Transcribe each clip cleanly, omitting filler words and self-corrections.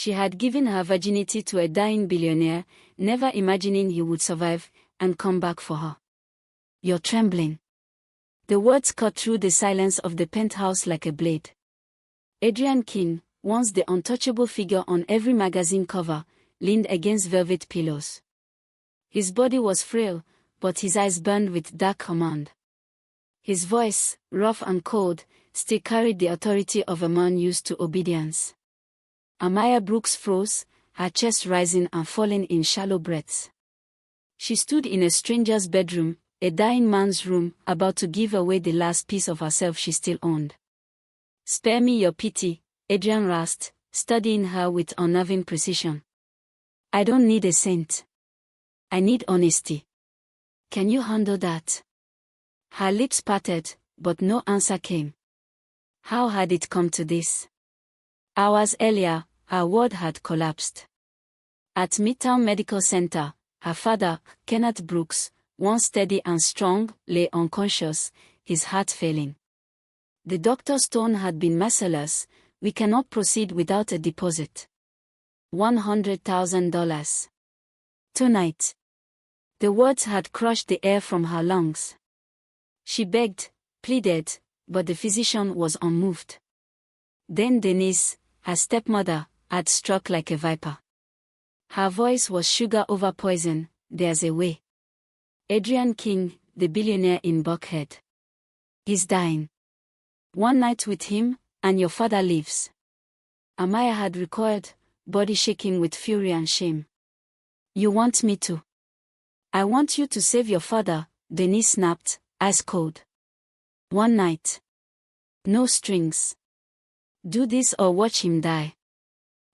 She had given her virginity to a dying billionaire, never imagining he would survive and come back for her. "You're trembling." The words cut through the silence of the penthouse like a blade. Adrian King, once the untouchable figure on every magazine cover, leaned against velvet pillows. His body was frail, but his eyes burned with dark command. His voice, rough and cold, still carried the authority of a man used to obedience. Amaya Brooks froze, her chest rising and falling in shallow breaths. She stood in a stranger's bedroom, a dying man's room, about to give away the last piece of herself she still owned. "Spare me your pity," Adrian rasped, studying her with unnerving precision. "I don't need a saint. I need honesty. Can you handle that?" Her lips parted, but no answer came. How had it come to this? Hours earlier, her world had collapsed. At Midtown Medical Center, her father, Kenneth Brooks, once steady and strong, lay unconscious, his heart failing. The doctor's tone had been merciless. "We cannot proceed without a deposit. $100,000. Tonight." The words had crushed the air from her lungs. She begged, pleaded, but the physician was unmoved. Then Denise, her stepmother, had struck like a viper. Her voice was sugar over poison. "There's a way. Adrian King, the billionaire in Buckhead. He's dying. One night with him, and your father leaves." Amaya had recoiled, body shaking with fury and shame. "You want me to?" "I want you to save your father," Denise snapped, ice cold. "One night. No strings. Do this or watch him die."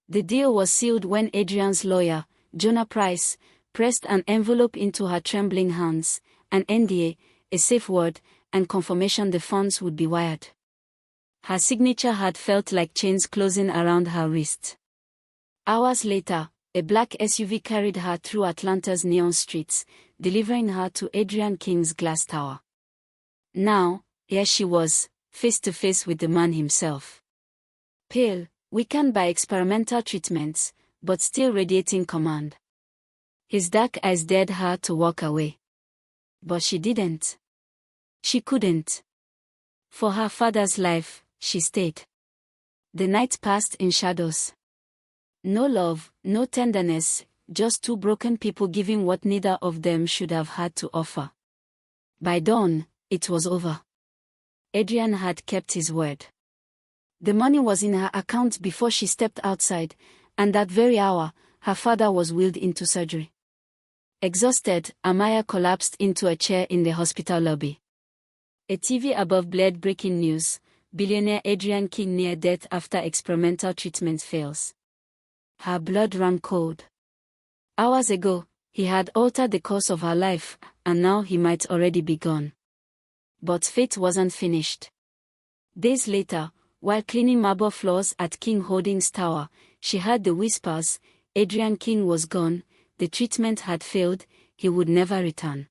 The deal was sealed when Adrian's lawyer, Jonah Price, pressed an envelope into her trembling hands, an NDA, a safe word, and confirmation the funds would be wired. Her signature had felt like chains closing around her wrist. Hours later, a black SUV carried her through Atlanta's neon streets, delivering her to Adrian King's glass tower. Now, here she was, face to face with the man himself. Pale, weakened by experimental treatments, but still radiating command. His dark eyes dared her to walk away. But she didn't. She couldn't. For her father's life, she stayed. The night passed in shadows. No love, no tenderness, just two broken people giving what neither of them should have had to offer. By dawn, it was over. Adrian had kept his word. The money was in her account before she stepped outside, and that very hour, her father was wheeled into surgery. Exhausted, Amaya collapsed into a chair in the hospital lobby. A TV above blared breaking news: billionaire Adrian King near death after experimental treatment fails. Her blood ran cold. Hours ago, he had altered the course of her life, and now he might already be gone. But fate wasn't finished. Days later, while cleaning marble floors at King Holdings Tower, she heard the whispers: Adrian King was gone, the treatment had failed, he would never return.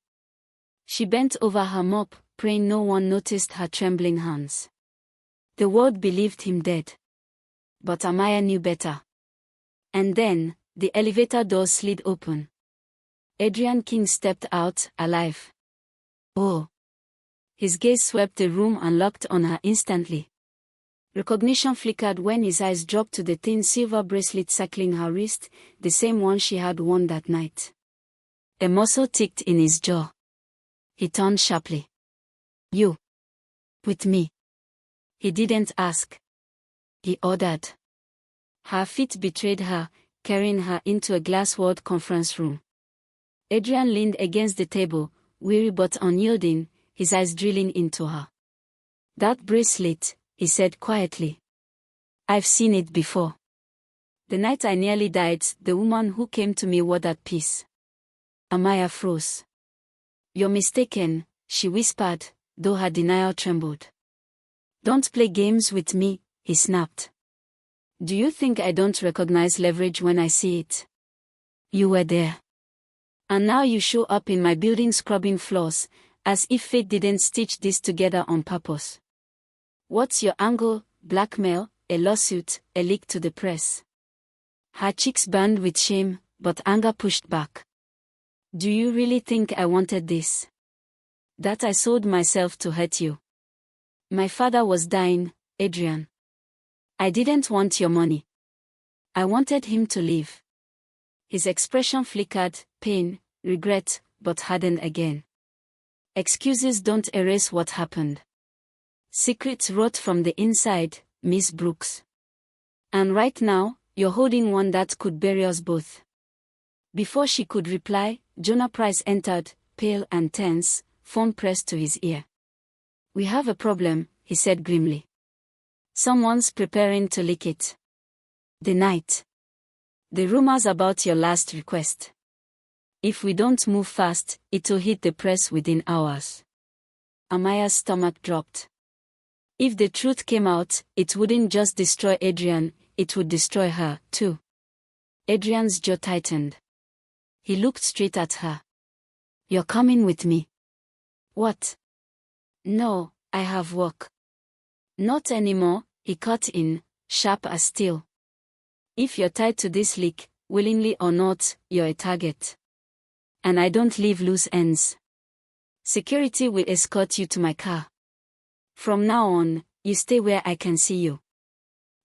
She bent over her mop, praying no one noticed her trembling hands. The world believed him dead. But Amaya knew better. And then, the elevator doors slid open. Adrian King stepped out, alive. Oh! His gaze swept the room and locked on her instantly. Recognition flickered when his eyes dropped to the thin silver bracelet circling her wrist, the same one she had worn that night. A muscle ticked in his jaw. He turned sharply. "You. With me." He didn't ask. He ordered. Her feet betrayed her, carrying her into a glass-walled conference room. Adrian leaned against the table, weary but unyielding, his eyes drilling into her. "That bracelet," he said quietly. "I've seen it before. The night I nearly died, the woman who came to me wore that piece." Amaya froze. "You're mistaken," she whispered, though her denial trembled. "Don't play games with me," he snapped. "Do you think I don't recognize leverage when I see it? You were there. And now you show up in my building scrubbing floors, as if fate didn't stitch this together on purpose. What's your angle? Blackmail, a lawsuit, a leak to the press?" Her cheeks burned with shame, but anger pushed back. Do you really think I wanted this? That I sold myself to hurt you? My father was dying, Adrian. I didn't want your money. I wanted him to live. His expression flickered, pain, regret, but hardened again. Excuses don't erase what happened. Secrets rot from the inside, Miss Brooks. And right now, you're holding one that could bury us both. Before she could reply, Jonah Price entered, pale and tense, phone pressed to his ear. We have a problem, he said grimly. Someone's preparing to leak it. The night. The rumors about your last request. If we don't move fast, it'll hit the press within hours. Amaya's stomach dropped. If the truth came out, it wouldn't just destroy Adrian, it would destroy her, too. Adrian's jaw tightened. He looked straight at her. You're coming with me. What? No, I have work. Not anymore, he cut in, sharp as steel. If you're tied to this leak, willingly or not, you're a target. And I don't leave loose ends. Security will escort you to my car. From now on, you stay where I can see you.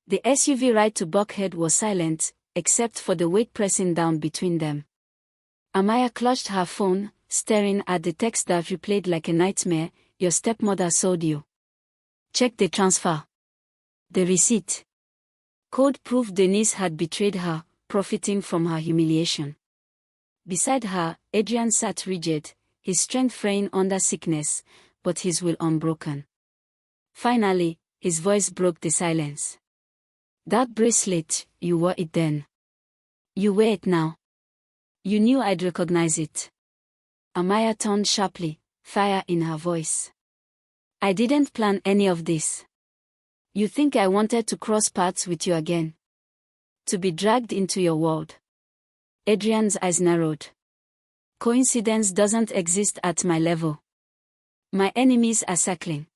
The SUV ride to Buckhead was silent, except for the weight pressing down between them. Amaya clutched her phone, staring at the text that replayed like a nightmare. Your stepmother sold you. Check the transfer. The receipt. Code proof Denise had betrayed her, profiting from her humiliation. Beside her, Adrian sat rigid, his strength fraying under sickness, but his will unbroken. Finally, his voice broke the silence. That bracelet, you wore it then. You wear it now. You knew I'd recognize it. Amaya turned sharply, fire in her voice. I didn't plan any of this. You think I wanted to cross paths with you again? To be dragged into your world? Adrian's eyes narrowed. Coincidence doesn't exist at my level. My enemies are circling.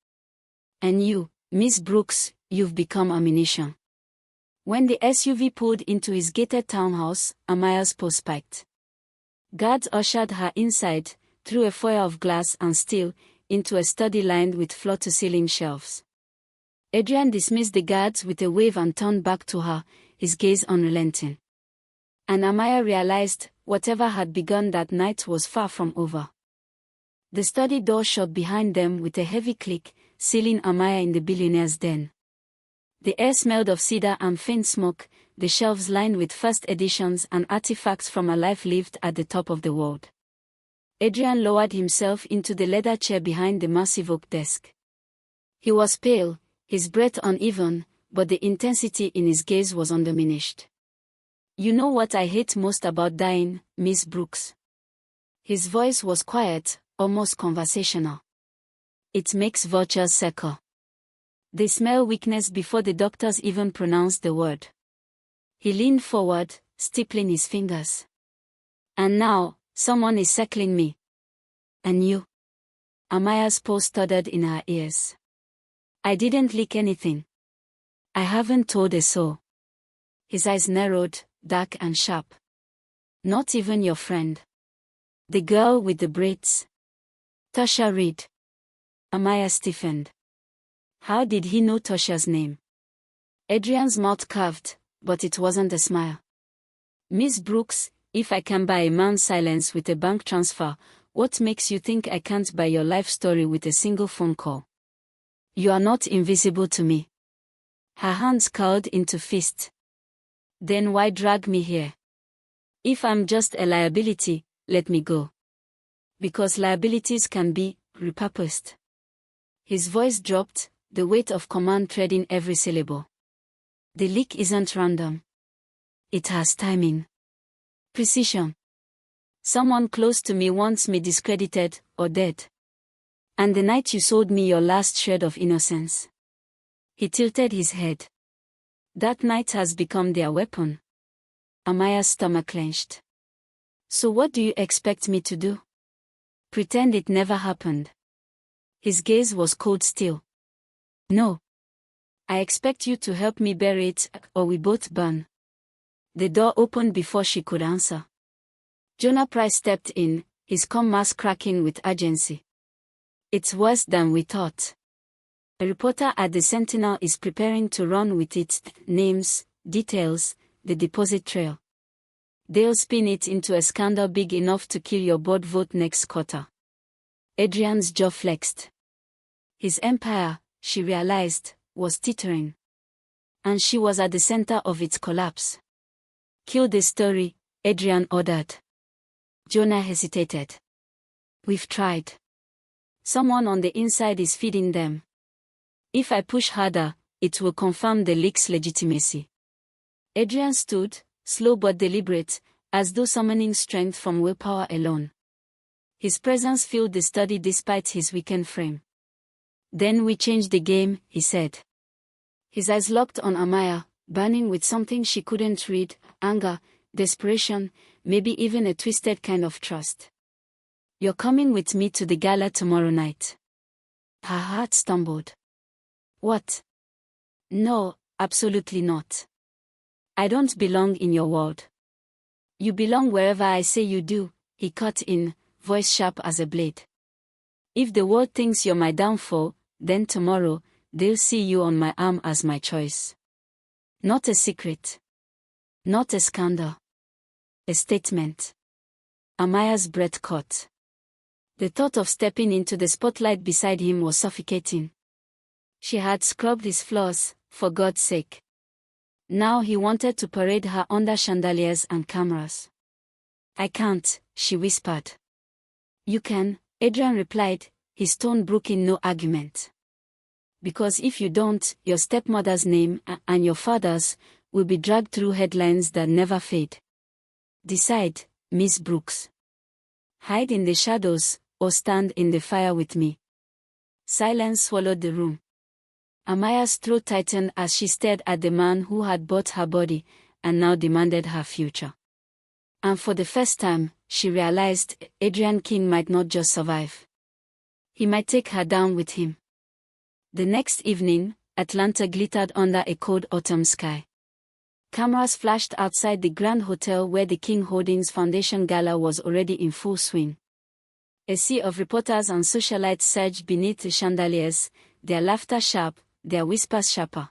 And you, Miss Brooks, you've become ammunition. When the SUV pulled into his gated townhouse, Amaya's pulse spiked. Guards ushered her inside, through a foyer of glass and steel, into a study lined with floor-to-ceiling shelves. Adrian dismissed the guards with a wave and turned back to her, his gaze unrelenting. And Amaya realized, whatever had begun that night was far from over. The study door shut behind them with a heavy click, sealing Amaya in the billionaire's den. The air smelled of cedar and faint smoke, the shelves lined with first editions and artifacts from a life lived at the top of the world. Adrian lowered himself into the leather chair behind the massive oak desk. He was pale, his breath uneven, but the intensity in his gaze was undiminished. You know what I hate most about dying, Miss Brooks? His voice was quiet, almost conversational. It makes vultures circle. They smell weakness before the doctors even pronounce the word. He leaned forward, stippling his fingers. And now, someone is circling me. And you? Amaya's pulse stuttered in her ears. I didn't leak anything. I haven't told a soul. His eyes narrowed, dark and sharp. Not even your friend. The girl with the braids. Tasha Reed. Amaya stiffened. How did he know Tasha's name? Adrian's mouth curved, but it wasn't a smile. Miss Brooks, if I can buy a man's silence with a bank transfer, what makes you think I can't buy your life story with a single phone call? You are not invisible to me. Her hands curled into fists. Then why drag me here? If I'm just a liability, let me go. Because liabilities can be repurposed. His voice dropped, the weight of command treading every syllable. The leak isn't random. It has timing. Precision. Someone close to me wants me discredited or dead. And the night you sold me your last shred of innocence. He tilted his head. That night has become their weapon. Amaya's stomach clenched. So what do you expect me to do? Pretend it never happened. His gaze was cold still. No. I expect you to help me bury it, or we both burn. The door opened before she could answer. Jonah Price stepped in, his calm mask cracking with urgency. "It's worse than we thought. A reporter at the Sentinel is preparing to run with its names, details, the deposit trail. They'll spin it into a scandal big enough to kill your board vote next quarter." Adrian's jaw flexed. His empire, she realized, was teetering. And she was at the center of its collapse. "Kill the story," Adrian ordered. Jonah hesitated. "We've tried. Someone on the inside is feeding them. If I push harder, it will confirm the leak's legitimacy." Adrian stood, slow but deliberate, as though summoning strength from willpower alone. His presence filled the study despite his weakened frame. "Then we changed the game," he said. His eyes locked on Amaya, burning with something she couldn't read: anger, desperation, maybe even a twisted kind of trust. "You're coming with me to the gala tomorrow night." Her heart stumbled. "What? No, absolutely not. I don't belong in your world." "You belong wherever I say you do," he cut in, voice sharp as a blade. "If the world thinks you're my downfall, then tomorrow, they'll see you on my arm as my choice. Not a secret. Not a scandal. A statement." Amaya's breath caught. The thought of stepping into the spotlight beside him was suffocating. She had scrubbed his flaws, for God's sake. Now he wanted to parade her under chandeliers and cameras. "I can't," she whispered. "You can," Adrian replied, his tone brooking no argument. "Because if you don't, your stepmother's name, and your father's, will be dragged through headlines that never fade. Decide, Miss Brooks. Hide in the shadows, or stand in the fire with me." Silence swallowed the room. Amaya's throat tightened as she stared at the man who had bought her body, and now demanded her future. And for the first time, she realized Adrian King might not just survive. He might take her down with him. The next evening, Atlanta glittered under a cold autumn sky. Cameras flashed outside the Grand Hotel where the King Holdings Foundation Gala was already in full swing. A sea of reporters and socialites surged beneath the chandeliers, their laughter sharp, their whispers sharper.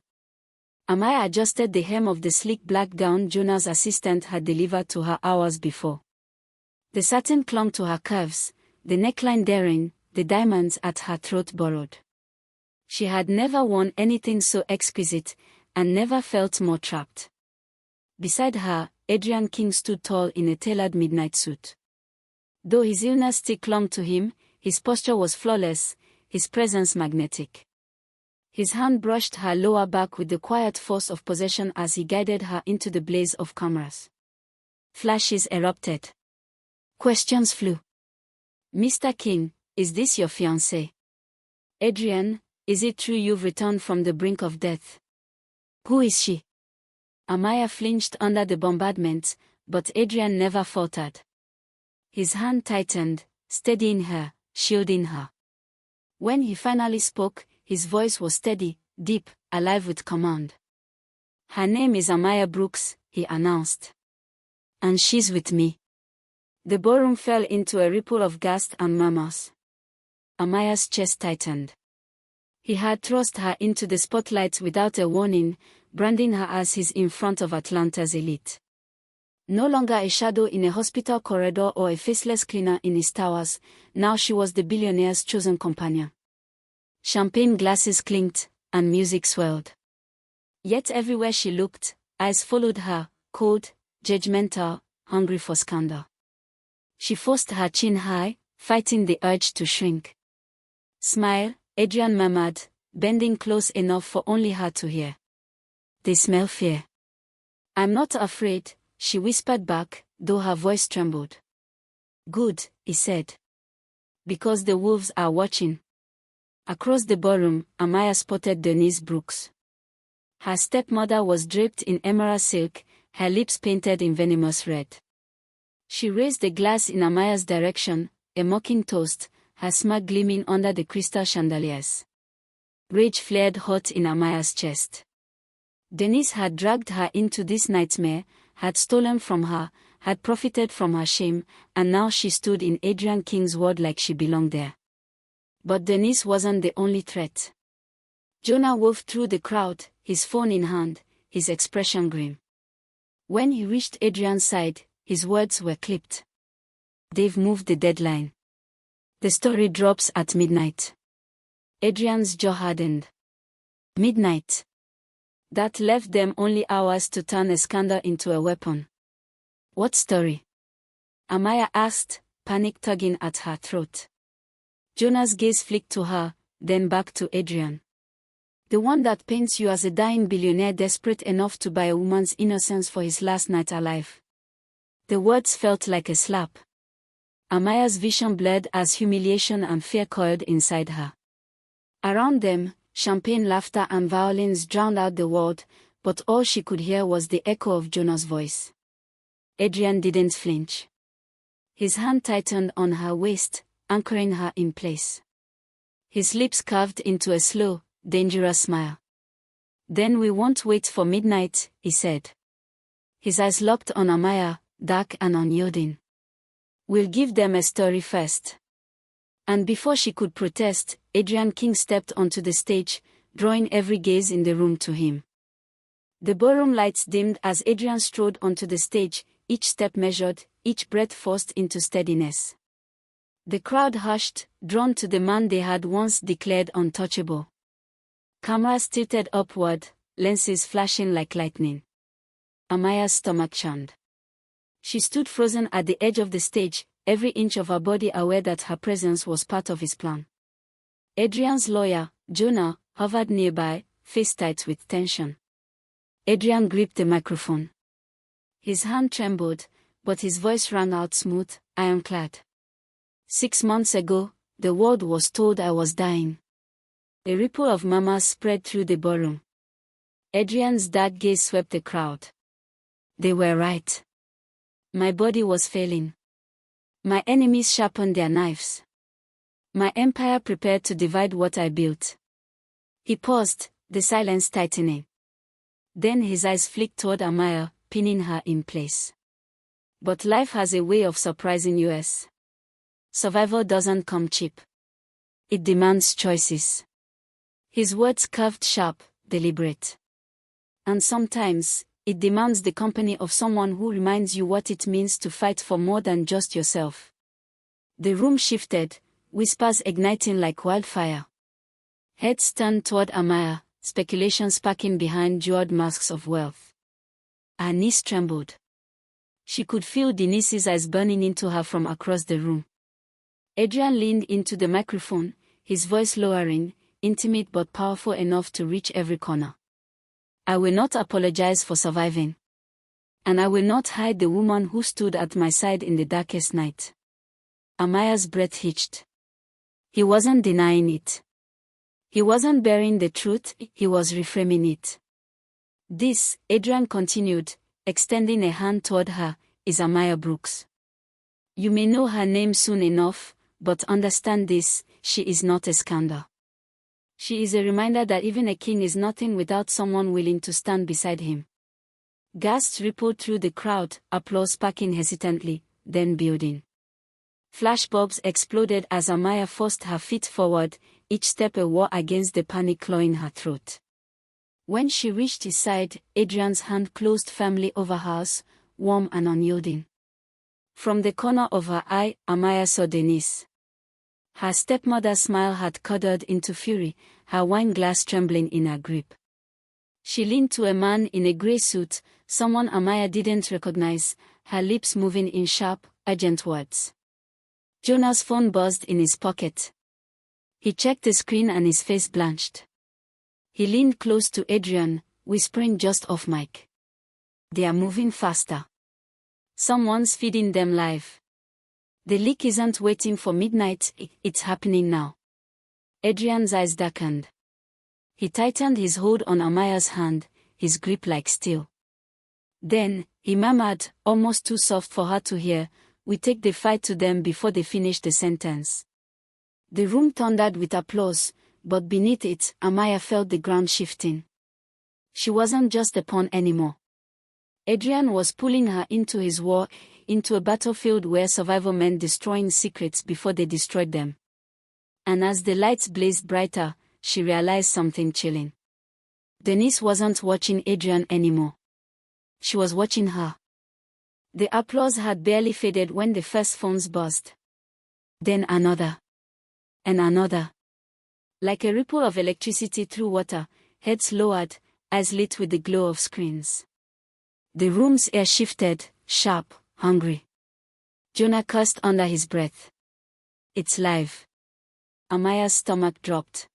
Amaya adjusted the hem of the sleek black gown Jonah's assistant had delivered to her hours before. The satin clung to her curves, the neckline daring, the diamonds at her throat borrowed. She had never worn anything so exquisite, and never felt more trapped. Beside her, Adrian King stood tall in a tailored midnight suit. Though his illness still clung to him, his posture was flawless, his presence magnetic. His hand brushed her lower back with the quiet force of possession as he guided her into the blaze of cameras. Flashes erupted. Questions flew. "Mr. King, is this your fiancée? Adrian, is it true you've returned from the brink of death? Who is she?" Amaya flinched under the bombardment, but Adrian never faltered. His hand tightened, steadying her, shielding her. When he finally spoke, his voice was steady, deep, alive with command. "Her name is Amaya Brooks," he announced. "And she's with me." The ballroom fell into a ripple of gasps and murmurs. Amaya's chest tightened. He had thrust her into the spotlight without a warning, branding her as his in front of Atlanta's elite. No longer a shadow in a hospital corridor or a faceless cleaner in his towers, now she was the billionaire's chosen companion. Champagne glasses clinked, and music swelled. Yet everywhere she looked, eyes followed her, cold, judgmental, hungry for scandal. She forced her chin high, fighting the urge to shrink. "Smile," Adrian murmured, bending close enough for only her to hear. "They smell fear." "I'm not afraid," she whispered back, though her voice trembled. "Good," he said. "Because the wolves are watching." Across the ballroom, Amaya spotted Denise Brooks. Her stepmother was draped in emerald silk, her lips painted in venomous red. She raised a glass in Amaya's direction, a mocking toast, her smile gleaming under the crystal chandeliers. Rage flared hot in Amaya's chest. Denise had dragged her into this nightmare, had stolen from her, had profited from her shame, and now she stood in Adrian King's world like she belonged there. But Denise wasn't the only threat. Jonah wove through the crowd, his phone in hand, his expression grim. When he reached Adrian's side, his words were clipped. "They've moved the deadline. The story drops at midnight." Adrian's jaw hardened. Midnight. That left them only hours to turn a scandal into a weapon. "What story?" Amaya asked, panic tugging at her throat. Jonah's gaze flicked to her, then back to Adrian. "The one that paints you as a dying billionaire desperate enough to buy a woman's innocence for his last night alive." The words felt like a slap. Amaya's vision blurred as humiliation and fear coiled inside her. Around them, champagne laughter and violins drowned out the world, but all she could hear was the echo of Jonah's voice. Adrian didn't flinch. His hand tightened on her waist, anchoring her in place. His lips curved into a slow, dangerous smile. "Then we won't wait for midnight," he said. His eyes locked on Amaya, dark and unyielding. "We'll give them a story first." And before she could protest, Adrian King stepped onto the stage, drawing every gaze in the room to him. The ballroom lights dimmed as Adrian strode onto the stage, each step measured, each breath forced into steadiness. The crowd hushed, drawn to the man they had once declared untouchable. Cameras tilted upward, lenses flashing like lightning. Amaya's stomach churned. She stood frozen at the edge of the stage, every inch of her body aware that her presence was part of his plan. Adrian's lawyer, Jonah, hovered nearby, face tight with tension. Adrian gripped the microphone. His hand trembled, but his voice rang out smooth, ironclad. 6 months ago, the world was told I was dying." A ripple of murmurs spread through the ballroom. Adrian's dark gaze swept the crowd. "They were right. My body was failing. My enemies sharpened their knives. My empire prepared to divide what I built." He paused, the silence tightening. Then his eyes flicked toward Amaya, pinning her in place. "But life has a way of surprising us. Survival doesn't come cheap. It demands choices." His words curved sharp, deliberate. "And sometimes, it demands the company of someone who reminds you what it means to fight for more than just yourself." The room shifted, whispers igniting like wildfire. Heads turned toward Amaya, speculation sparking behind jeweled masks of wealth. Her knees trembled. She could feel Denise's eyes burning into her from across the room. Adrian leaned into the microphone, his voice lowering, intimate but powerful enough to reach every corner. "I will not apologize for surviving. And I will not hide the woman who stood at my side in the darkest night." Amaya's breath hitched. He wasn't denying it. He wasn't burying the truth, he was reframing it. "This," Adrian continued, extending a hand toward her, "is Amaya Brooks. You may know her name soon enough, but understand this, she is not a scandal. She is a reminder that even a king is nothing without someone willing to stand beside him." Gasps rippled through the crowd, applause sparking hesitantly, then building. Flashbulbs exploded as Amaya forced her feet forward, each step a war against the panic clawing her throat. When she reached his side, Adrian's hand closed firmly over hers, warm and unyielding. From the corner of her eye, Amaya saw Denise. Her stepmother's smile had curdled into fury, her wine glass trembling in her grip. She leaned to a man in a grey suit, someone Amaya didn't recognize, her lips moving in sharp, urgent words. Jonah's phone buzzed in his pocket. He checked the screen and his face blanched. He leaned close to Adrian, whispering just off mic. "They are moving faster. Someone's feeding them live. The leak isn't waiting for midnight, it's happening now." Adrian's eyes darkened. He tightened his hold on Amaya's hand, his grip like steel. Then, he murmured, almost too soft for her to hear, "We take the fight to them before they finish the sentence." The room thundered with applause, but beneath it, Amaya felt the ground shifting. She wasn't just a pawn anymore. Adrian was pulling her into his war, into a battlefield where survival meant destroying secrets before they destroyed them. And as the lights blazed brighter, she realized something chilling. Denise wasn't watching Adrian anymore. She was watching her. The applause had barely faded when the first phones buzzed. Then another. And another. Like a ripple of electricity through water, heads lowered, eyes lit with the glow of screens. The room's air shifted, sharp, hungry. Jonah cursed under his breath. It's live. Amaya's stomach dropped.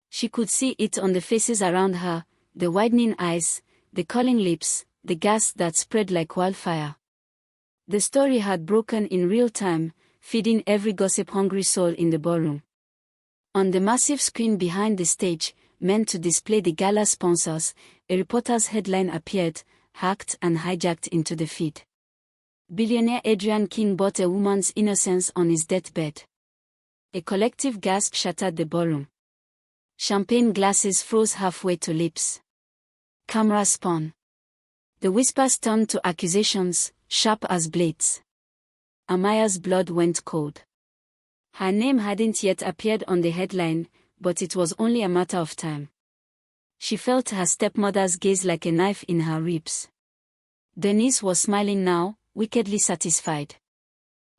She could see it on the faces around her, the widening eyes, the curling lips, the gas that spread like wildfire. The story had broken in real time, feeding every gossip-hungry soul in the ballroom. On the massive screen behind the stage, meant to display the gala sponsors, a reporter's headline appeared, hacked and hijacked into the feed. Billionaire Adrian King bought a woman's innocence on his deathbed. A collective gasp shattered the ballroom. Champagne glasses froze halfway to lips. Cameras spun. The whispers turned to accusations, sharp as blades. Amaya's blood went cold. Her name hadn't yet appeared on the headline, but it was only a matter of time. She felt her stepmother's gaze like a knife in her ribs. Denise was smiling now, wickedly satisfied.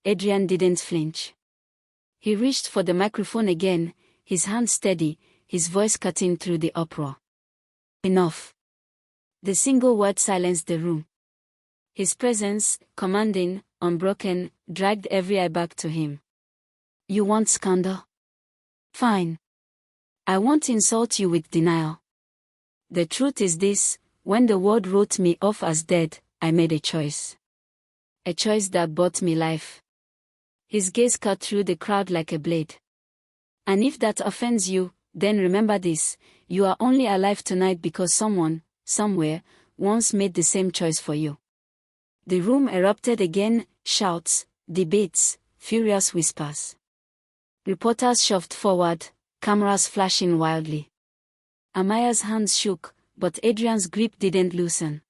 Adrian didn't flinch. He reached for the microphone again, his hand steady, his voice cutting through the uproar. Enough. The single word silenced the room. His presence, commanding, unbroken, dragged every eye back to him. You want scandal? Fine. I won't insult you with denial. The truth is this, when the world wrote me off as dead, I made a choice. A choice that bought me life. His gaze cut through the crowd like a blade. And if that offends you, then remember this, you are only alive tonight because someone, somewhere, once made the same choice for you. The room erupted again, shouts, debates, furious whispers. Reporters shoved forward, cameras flashing wildly. Amaya's hands shook, but Adrian's grip didn't loosen.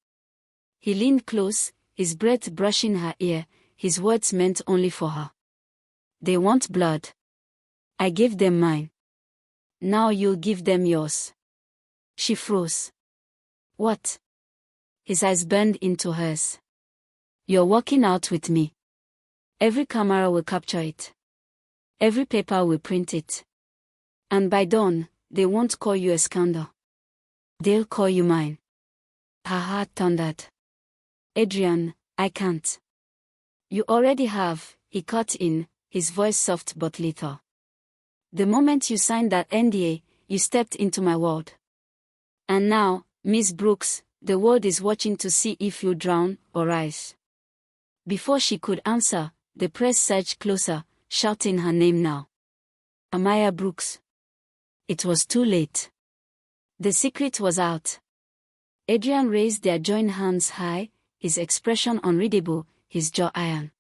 He leaned close, his breath brushing her ear, his words meant only for her. They want blood. I gave them mine. Now you'll give them yours. She froze. What? His eyes burned into hers. You're walking out with me. Every camera will capture it. Every paper will print it. And by dawn, they won't call you a scandal. They'll call you mine. Her heart thundered. Adrian, I can't. You already have, he cut in, his voice soft but lethal. The moment you signed that NDA, you stepped into my world. And now, Miss Brooks, the world is watching to see if you drown or rise. Before she could answer, the press surged closer, shouting her name now. Amaya Brooks. It was too late. The secret was out. Adrian raised their joined hands high, his expression unreadable, his jaw iron.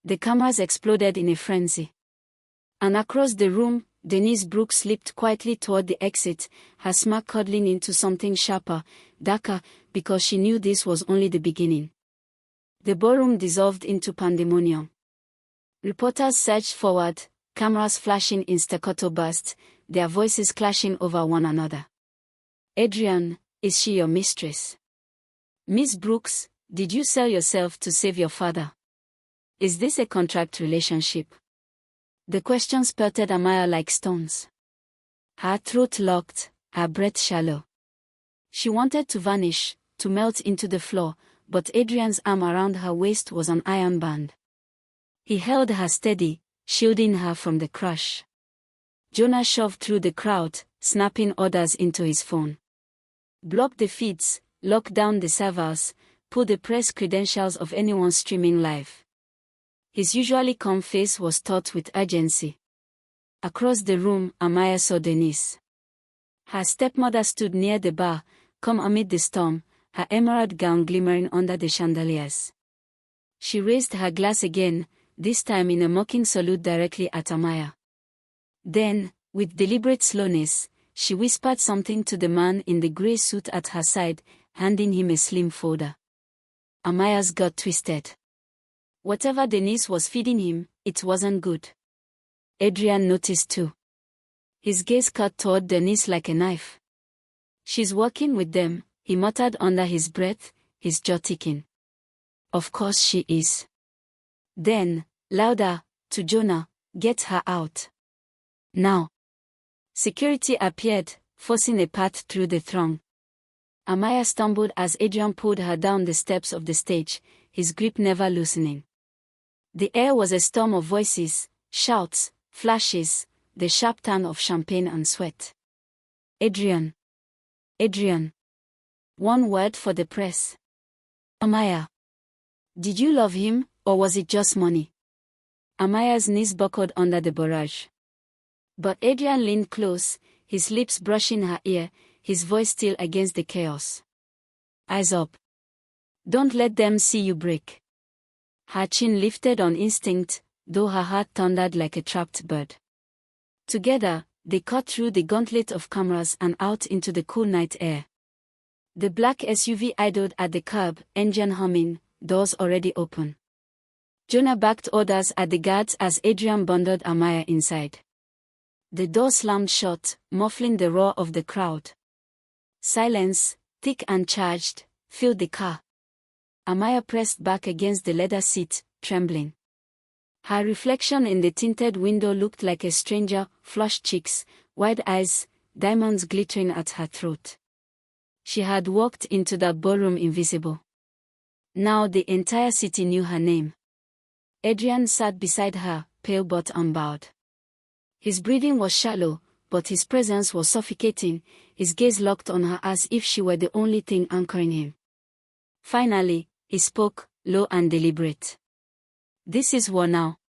The cameras exploded in a frenzy. And across the room, Denise Brooks slipped quietly toward the exit, her smirk cuddling into something sharper, darker, because she knew this was only the beginning. The ballroom dissolved into pandemonium. Reporters surged forward, cameras flashing in staccato bursts, their voices clashing over one another. Adrian, is she your mistress? Miss Brooks, did you sell yourself to save your father? Is this a contract relationship? The questions pelted Amaya like stones. Her throat locked, her breath shallow. She wanted to vanish, to melt into the floor, but Adrian's arm around her waist was an iron band. He held her steady, shielding her from the crush. Jonah shoved through the crowd, snapping orders into his phone. Block the feeds, lock down the servers, pull the press credentials of anyone streaming live. His usually calm face was taut with urgency. Across the room, Amaya saw Denise. Her stepmother stood near the bar, calm amid the storm, her emerald gown glimmering under the chandeliers. She raised her glass again, this time in a mocking salute directly at Amaya. Then, with deliberate slowness, she whispered something to the man in the grey suit at her side, handing him a slim folder. Amaya's gut twisted. Whatever Denise was feeding him, it wasn't good. Adrian noticed too. His gaze cut toward Denise like a knife. "She's working with them," he muttered under his breath, his jaw ticking. "Of course she is." Then, louder, to Jonah, "Get her out. Now." Security appeared, forcing a path through the throng. Amaya stumbled as Adrian pulled her down the steps of the stage, his grip never loosening. The air was a storm of voices, shouts, flashes, the sharp turn of champagne and sweat. "Adrian. Adrian. One word for the press. Amaya. Did you love him, or was it just money?" Amaya's knees buckled under the barrage. But Adrian leaned close, his lips brushing her ear, his voice still against the chaos. "Eyes up. Don't let them see you break." Her chin lifted on instinct, though her heart thundered like a trapped bird. Together, they cut through the gauntlet of cameras and out into the cool night air. The black SUV idled at the curb, engine humming, doors already open. Jonah backed orders at the guards as Adrian bundled Amaya inside. The door slammed shut, muffling the roar of the crowd. Silence, thick and charged, filled the car. Amaya pressed back against the leather seat, trembling. Her reflection in the tinted window looked like a stranger, flushed cheeks, wide eyes, diamonds glittering at her throat. She had walked into that ballroom invisible. Now the entire city knew her name. Adrian sat beside her, pale but unbowed. His breathing was shallow, but his presence was suffocating, his gaze locked on her as if she were the only thing anchoring him. Finally, he spoke, low and deliberate. "This is war now.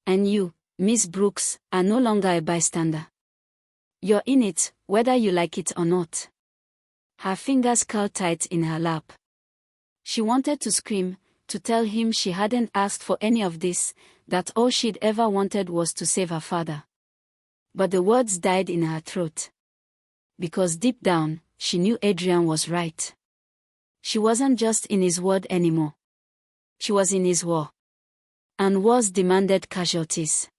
And you, Miss Brooks, are no longer a bystander. You're in it, whether you like it or not." Her fingers curled tight in her lap. She wanted to scream, to tell him she hadn't asked for any of this, that all she'd ever wanted was to save her father. But the words died in her throat. Because deep down, she knew Adrian was right. She wasn't just in his world anymore. She was in his war. And wars demanded casualties.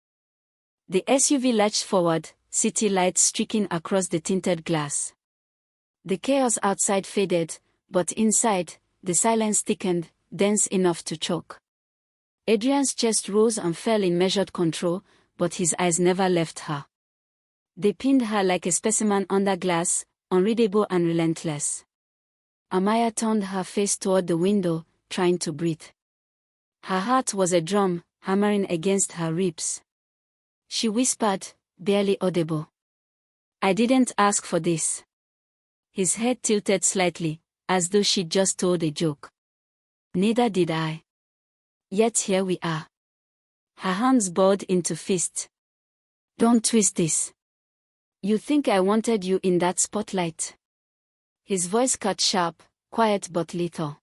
The SUV lurched forward, city lights streaking across the tinted glass. The chaos outside faded, but inside, the silence thickened, dense enough to choke. Adrian's chest rose and fell in measured control, but his eyes never left her. They pinned her like a specimen under glass, unreadable and relentless. Amaya turned her face toward the window, trying to breathe. Her heart was a drum, hammering against her ribs. She whispered, barely audible. "I didn't ask for this." His head tilted slightly, as though she'd just told a joke. "Neither did I. Yet here we are." Her hands balled into fists. "Don't twist this. You think I wanted you in that spotlight?" His voice cut sharp, quiet but lethal.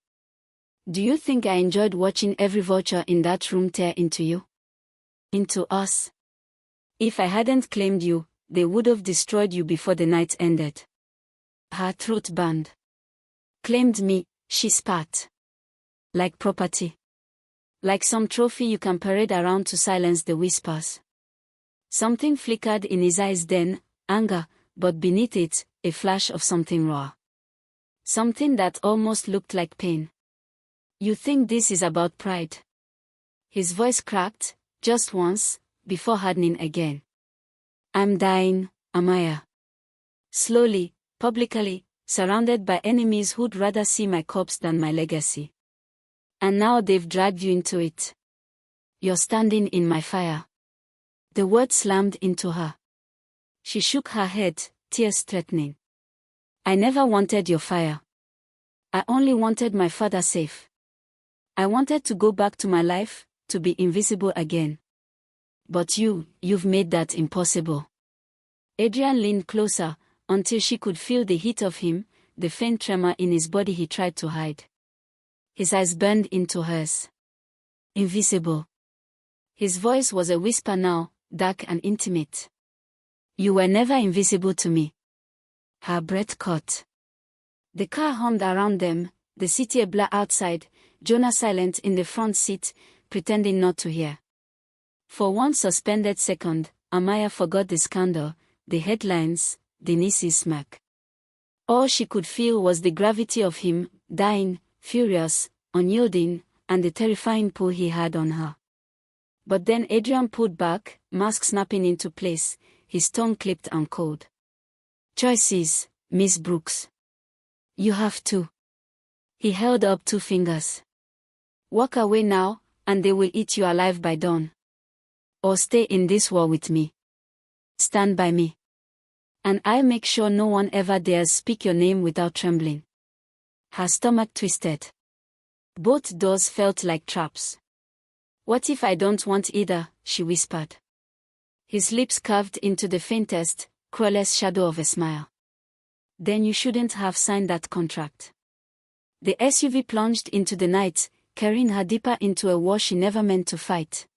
"Do you think I enjoyed watching every vulture in that room tear into you? Into us? If I hadn't claimed you, they would have destroyed you before the night ended." Her throat burned. "Claimed me," she spat. "Like property. Like some trophy you can parade around to silence the whispers." Something flickered in his eyes then, anger, but beneath it, a flash of something raw. Something that almost looked like pain. "You think this is about pride?" His voice cracked, just once, before hardening again. "I'm dying, Amaya. Slowly, publicly, surrounded by enemies who'd rather see my corpse than my legacy. And now they've dragged you into it. You're standing in my fire." The word slammed into her. She shook her head, tears threatening. "I never wanted your fire. I only wanted my father safe. I wanted to go back to my life, to be invisible again. But you've made that impossible." Adrian leaned closer, until she could feel the heat of him, the faint tremor in his body he tried to hide. His eyes burned into hers. "Invisible." His voice was a whisper now, dark and intimate. "You were never invisible to me." Her breath caught. The car hummed around them, the city a blur outside, Jonah silent in the front seat, pretending not to hear. For one suspended second, Amaya forgot the scandal, the headlines, Denise's smirk. All she could feel was the gravity of him, dying, furious, unyielding, and the terrifying pull he had on her. But then Adrian pulled back, mask snapping into place, his tongue clipped and cold. Choices, Miss Brooks. You have to. He held up 2 fingers. Walk away now, and they will eat you alive by dawn. Or stay in this war with me. Stand by me. And I'll make sure no one ever dares speak your name without trembling. Her stomach twisted. Both doors felt like traps. What if I don't want either, she whispered. His lips curved into the faintest, cruelest shadow of a smile. Then you shouldn't have signed that contract. The SUV plunged into the night, carrying her deeper into a war she never meant to fight.